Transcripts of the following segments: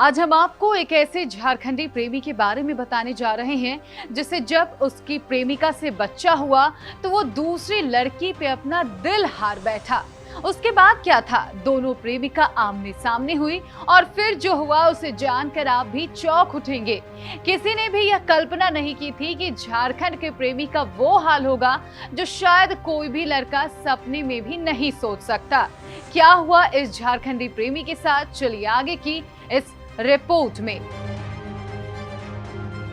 आज हम आपको एक ऐसे झारखंडी प्रेमी के बारे में बताने जा रहे हैं जिसे जब उसकी प्रेमिका से बच्चा हुआ तो वो दूसरी लड़की पे अपना दिल हार बैठा। उसके बाद क्या था, दोनों प्रेमिका आमने सामने हुई और फिर जो हुआ उसे जानकर आप भी चौंक उठेंगे। किसी ने भी यह कल्पना नहीं की थी कि झारखंड के प्रेमी का वो हाल होगा जो शायद कोई भी लड़का सपने में भी नहीं सोच सकता। क्या हुआ इस झारखंडी प्रेमी के साथ, चलिए आगे की इस रिपोर्ट में।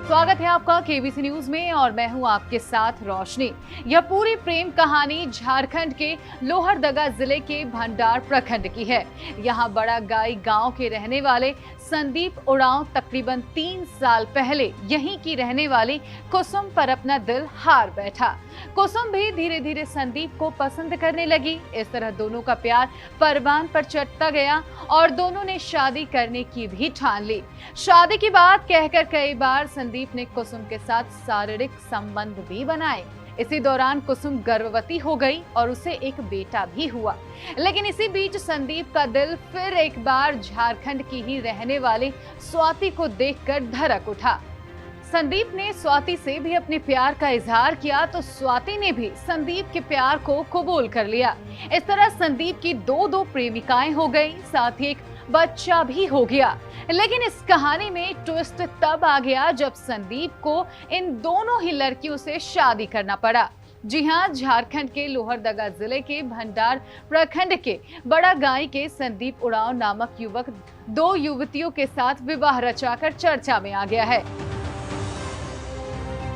स्वागत है आपका केबीसी न्यूज में और मैं हूं आपके साथ रोशनी। यह पूरी प्रेम कहानी झारखंड के लोहरदगा जिले के भंडार प्रखंड की है। यहां बड़ा गाई गांव के रहने वाले संदीप उरांव तकरीबन 3 साल पहले यहीं की रहने वाली कुसुम पर अपना दिल हार बैठा। कुसुम भी धीरे धीरे संदीप को पसंद करने लगी। इस तरह दोनों का प्यार परवान पर चढ़ता गया और दोनों ने शादी करने की भी ठान ली। शादी की बात कहकर कई बार संदीप ने कुसुम के साथ शारीरिक संबंध भी बनाए। इसी दौरान कुसुम गर्भवती हो गई और उसे एक बेटा भी हुआ। लेकिन इसी बीच संदीप का दिल फिर एक बार झारखंड की ही रहने वाली स्वाति को देखकर धड़क उठा। संदीप ने स्वाति से भी अपने प्यार का इजहार किया तो स्वाति ने भी संदीप के प्यार को कबूल कर लिया। इस तरह संदीप की दो प्रेमिकाएं हो गई, साथ ही एक बच्चा भी हो गया। लेकिन इस कहानी में ट्विस्ट तब आ गया जब संदीप को इन दोनों ही लड़कियों से शादी करना पड़ा। जी हाँ, झारखंड के लोहरदगा जिले के भंडार प्रखंड के बड़ा गाई के संदीप उरांव नामक युवक 2 युवतियों के साथ विवाह रचाकर चर्चा में आ गया है।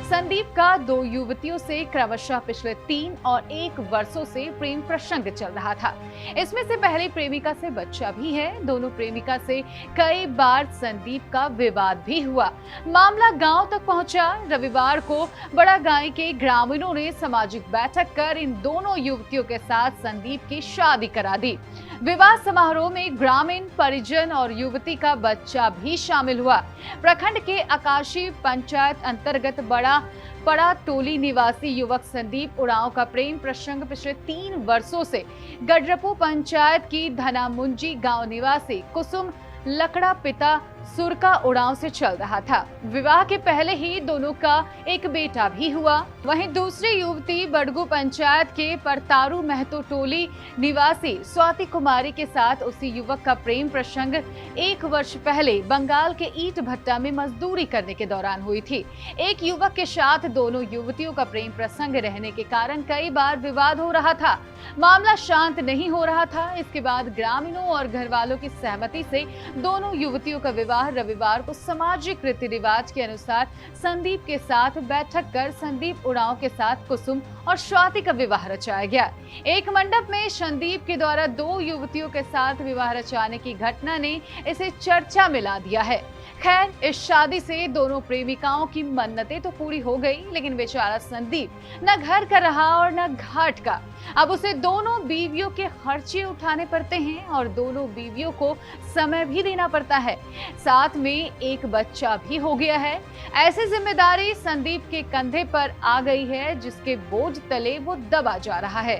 संदीप का 2 युवतियों से क्रमशः पिछले 3 और 1 वर्षों से प्रेम प्रसंग चल रहा था। इसमें से पहली प्रेमिका से बच्चा भी है। दोनों प्रेमिका से कई बार संदीप का विवाद भी हुआ। मामला गांव तक पहुंचा। रविवार को बड़ा गाई के ग्रामीणों ने सामाजिक बैठक कर इन दोनों युवतियों के साथ संदीप की शादी करा दी। विवाह समारोह में ग्रामीण, परिजन और युवती का बच्चा भी शामिल हुआ। प्रखंड के आकाशी पंचायत अंतर्गत बड़ा टोली निवासी युवक संदीप उरांव का प्रेम प्रसंग पिछले 3 वर्षों से गडरपू पंचायत की धनामुंजी गांव निवासी कुसुम लकड़ा पिता सुरका उरांव से चल रहा था। विवाह के पहले ही दोनों का एक बेटा भी हुआ। वहीं दूसरी युवती बड़गू पंचायत के परतारू महतो टोली निवासी स्वाति कुमारी के साथ उसी युवक का प्रेम प्रसंग 1 वर्ष पहले बंगाल के ईंट भट्टा में मजदूरी करने के दौरान हुई थी। एक युवक के साथ दोनों युवतियों का प्रेम प्रसंग रहने के कारण कई बार विवाद हो रहा था। मामला शांत नहीं हो रहा था। इसके बाद ग्रामीणों और घर वालों की सहमति से दोनों युवतियों का विवाह रविवार को सामाजिक रीति रिवाज के अनुसार संदीप के साथ बैठक कर संदीप उरांव के साथ कुसुम और स्वाति का विवाह रचाया गया। एक मंडप में संदीप के द्वारा 2 युवतियों के साथ विवाह रचाने की घटना ने इसे चर्चा में ला दिया है। खैर, इस शादी से दोनों प्रेमिकाओं की मन्नतें तो पूरी हो गई, लेकिन बेचारा संदीप न घर का रहा और न घाट का। अब उसे दोनों बीवियों के खर्चे उठाने पड़ते हैं और दोनों बीवियों को समय भी देना पड़ता है। साथ में एक बच्चा भी हो गया है। ऐसी जिम्मेदारी संदीप के कंधे पर आ गई है जिसके बोझ तले वो दबा जा रहा है।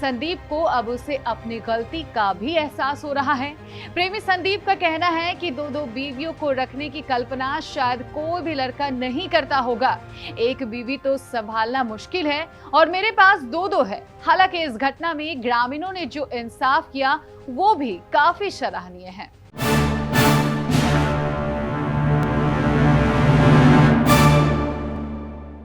संदीप को अब उसे अपनी गलती का भी एहसास हो रहा है। प्रेमी संदीप का कहना है कि 2 बीवियों को रखने की कल्पना शायद कोई भी लड़का नहीं करता होगा। एक बीवी तो संभालना मुश्किल है और मेरे पास 2 है। हालांकि इस घटना में ग्रामीणों ने जो इंसाफ किया वो भी काफी सराहनीय है।